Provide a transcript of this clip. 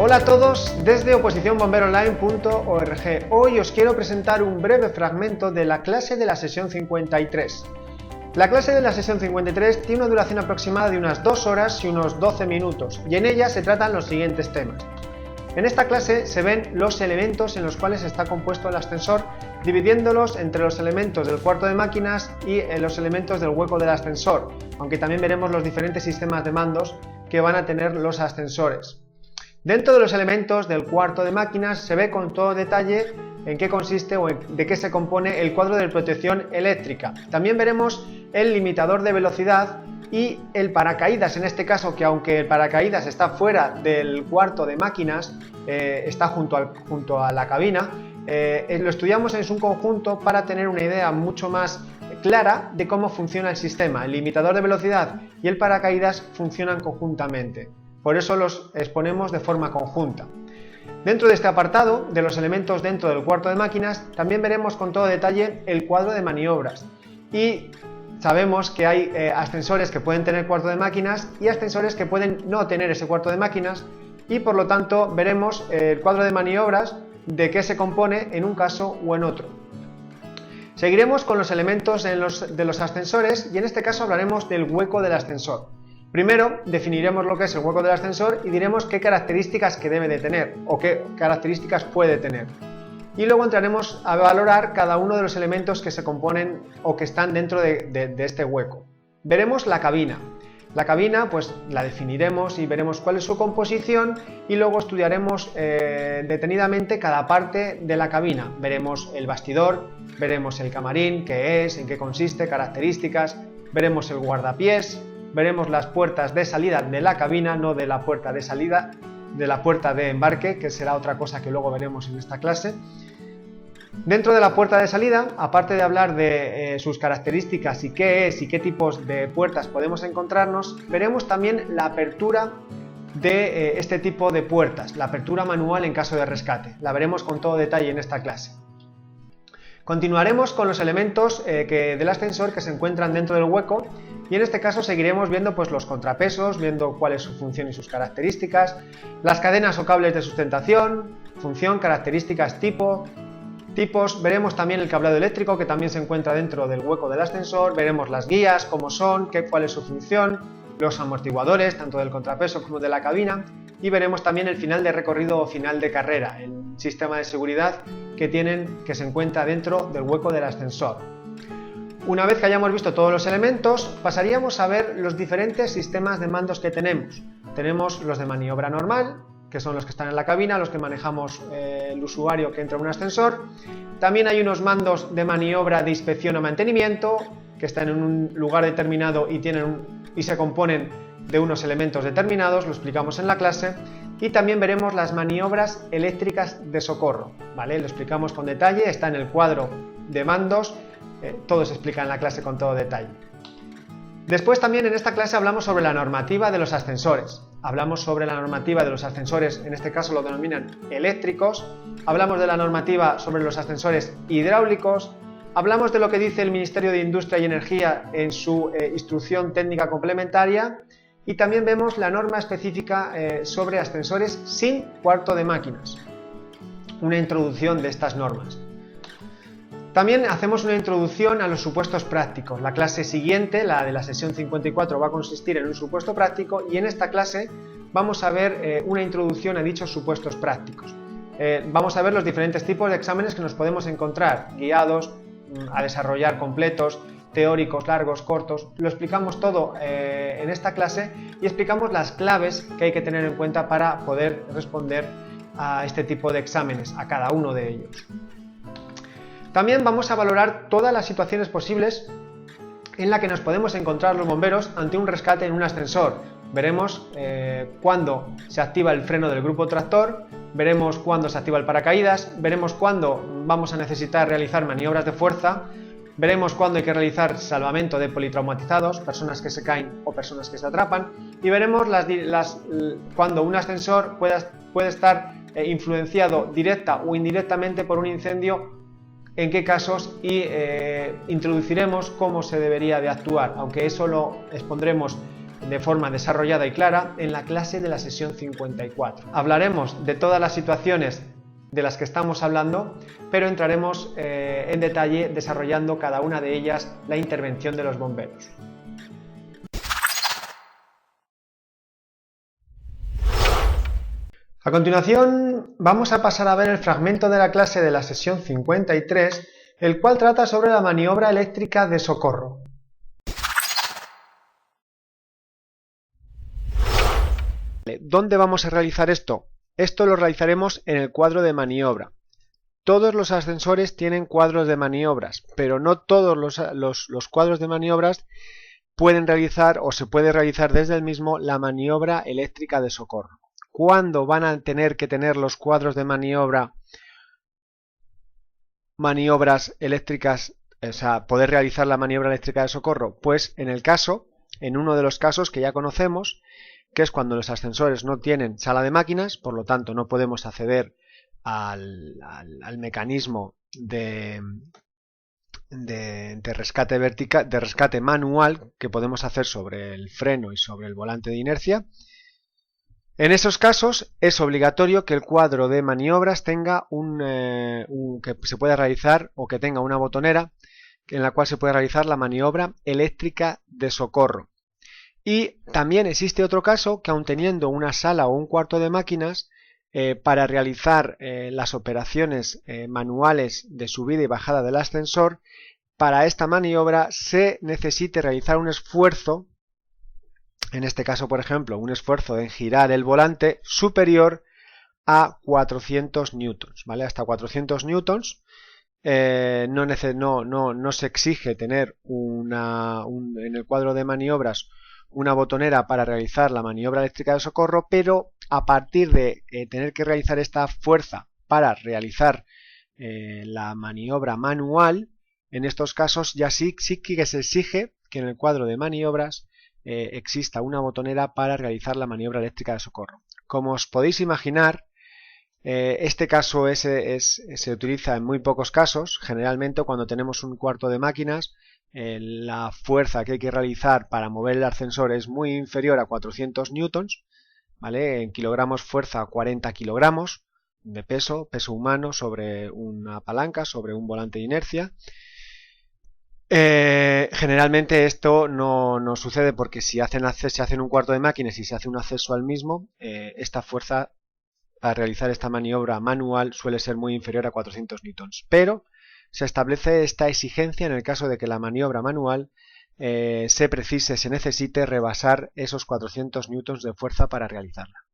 Hola a todos desde oposicionbomberoonline.org. Hoy os quiero presentar un breve fragmento de la clase de la sesión 53. La clase de la sesión 53 tiene una duración aproximada de unas 2 horas y unos 12 minutos y en ella se tratan los siguientes temas. En esta clase se ven los elementos en los cuales está compuesto el ascensor, dividiéndolos entre los elementos del cuarto de máquinas y los elementos del hueco del ascensor, aunque también veremos los diferentes sistemas de mandos que van a tener los ascensores. Dentro de los elementos del cuarto de máquinas se ve con todo detalle en qué consiste o de qué se compone el cuadro de protección eléctrica. También veremos el limitador de velocidad y el paracaídas, en este caso, que aunque el paracaídas está fuera del cuarto de máquinas, está junto a la cabina, lo estudiamos en su conjunto para tener una idea mucho más clara de cómo funciona el sistema. El limitador de velocidad y el paracaídas funcionan conjuntamente, por eso los exponemos de forma conjunta. Dentro de este apartado de los elementos dentro del cuarto de máquinas también veremos con todo detalle el cuadro de maniobras y sabemos que hay ascensores que pueden tener cuarto de máquinas y ascensores que pueden no tener ese cuarto de máquinas y por lo tanto veremos el cuadro de maniobras de qué se compone en un caso o en otro. Seguiremos con los elementos de los ascensores y en este caso hablaremos del hueco del ascensor. Primero definiremos lo que es el hueco del ascensor y diremos qué características que debe de tener o qué características puede tener. Y luego entraremos a valorar cada uno de los elementos que se componen o que están dentro de este hueco. Veremos la cabina. La cabina pues la definiremos y veremos cuál es su composición y luego estudiaremos detenidamente cada parte de la cabina. Veremos el bastidor, veremos el camarín, qué es, en qué consiste, características, veremos el guardapiés, veremos las puertas de salida de la cabina, no de la puerta de salida, de la puerta de embarque, que será otra cosa que luego veremos en esta clase. Dentro de la puerta de salida, aparte de hablar de sus características y qué es y qué tipos de puertas podemos encontrarnos, veremos también la apertura de este tipo de puertas, la apertura manual en caso de rescate. La veremos con todo detalle en esta clase. Continuaremos con los elementos del ascensor que se encuentran dentro del hueco y en este caso seguiremos viendo pues, los contrapesos, viendo cuál es su función y sus características, las cadenas o cables de sustentación, función, características, tipos, veremos también el cableado eléctrico que también se encuentra dentro del hueco del ascensor, veremos las guías, cómo son, cuál es su función, los amortiguadores, tanto del contrapeso como de la cabina, y veremos también el final de recorrido o final de carrera, el sistema de seguridad que se encuentra dentro del hueco del ascensor. Una vez que hayamos visto todos los elementos, pasaríamos a ver los diferentes sistemas de mandos que tenemos. Tenemos los de maniobra normal, que son los que están en la cabina, los que manejamos el usuario que entra en un ascensor. También hay unos mandos de maniobra de inspección o mantenimiento, que están en un lugar determinado y se componen de unos elementos determinados, lo explicamos en la clase. Y también veremos las maniobras eléctricas de socorro, ¿vale? Lo explicamos con detalle, está en el cuadro de mandos, todo se explica en la clase con todo detalle. Después también en esta clase hablamos sobre la normativa de los ascensores. Hablamos sobre la normativa de los ascensores, en este caso lo denominan eléctricos. Hablamos de la normativa sobre los ascensores hidráulicos. Hablamos de lo que dice el Ministerio de Industria y Energía en su instrucción técnica complementaria. Y también vemos la norma específica sobre ascensores sin cuarto de máquinas. Una introducción de estas normas. También hacemos una introducción a los supuestos prácticos. La clase siguiente, la de la sesión 54, va a consistir en un supuesto práctico y en esta clase vamos a ver una introducción a dichos supuestos prácticos. Vamos a ver los diferentes tipos de exámenes que nos podemos encontrar, guiados, a desarrollar completos, teóricos, largos, cortos. Lo explicamos todo en esta clase y explicamos las claves que hay que tener en cuenta para poder responder a este tipo de exámenes, a cada uno de ellos. También vamos a valorar todas las situaciones posibles en las que nos podemos encontrar los bomberos ante un rescate en un ascensor. Veremos cuándo se activa el freno del grupo tractor, veremos cuándo se activa el paracaídas, veremos cuándo vamos a necesitar realizar maniobras de fuerza, veremos cuándo hay que realizar salvamento de politraumatizados, personas que se caen o personas que se atrapan, y veremos cuándo un ascensor puede estar influenciado directa o indirectamente por un incendio, en qué casos, y introduciremos cómo se debería de actuar, aunque eso lo expondremos de forma desarrollada y clara en la clase de la sesión 54. Hablaremos de todas las situaciones de las que estamos hablando, pero entraremos en detalle desarrollando cada una de ellas la intervención de los bomberos. A continuación vamos a pasar a ver el fragmento de la clase de la sesión 53, el cual trata sobre la maniobra eléctrica de socorro. ¿Dónde vamos a realizar esto? Esto lo realizaremos en el cuadro de maniobra. Todos los ascensores tienen cuadros de maniobras, pero no todos los cuadros de maniobras pueden realizar o se puede realizar desde el mismo la maniobra eléctrica de socorro. ¿Cuándo van a tener que tener los cuadros de maniobras eléctricas, o sea, poder realizar la maniobra eléctrica de socorro? Pues en uno de los casos que ya conocemos, que es cuando los ascensores no tienen sala de máquinas, por lo tanto no podemos acceder al mecanismo de rescate manual que podemos hacer sobre el freno y sobre el volante de inercia. En esos casos es obligatorio que el cuadro de maniobras tenga que se pueda realizar o que tenga una botonera en la cual se puede realizar la maniobra eléctrica de socorro. Y también existe otro caso que, aun teniendo una sala o un cuarto de máquinas, para realizar las operaciones manuales de subida y bajada del ascensor, para esta maniobra se necesite realizar un esfuerzo, en este caso por ejemplo un esfuerzo en girar el volante superior a 400 newtons, ¿vale? Hasta 400 newtons. No se exige tener en el cuadro de maniobras una botonera para realizar la maniobra eléctrica de socorro, pero a partir de tener que realizar esta fuerza para realizar la maniobra manual, en estos casos ya sí que se exige que en el cuadro de maniobras exista una botonera para realizar la maniobra eléctrica de socorro. Como os podéis imaginar, este caso se utiliza en muy pocos casos. Generalmente cuando tenemos un cuarto de máquinas, la fuerza que hay que realizar para mover el ascensor es muy inferior a 400 newtons, ¿vale? En kilogramos fuerza 40 kilogramos de peso humano sobre una palanca, sobre un volante de inercia. Generalmente esto no sucede porque si se hacen un cuarto de máquinas y se hace un acceso al mismo, esta fuerza para realizar esta maniobra manual suele ser muy inferior a 400 newtons. Pero se establece esta exigencia en el caso de que la maniobra manual se necesite rebasar esos 400 newtons de fuerza para realizarla.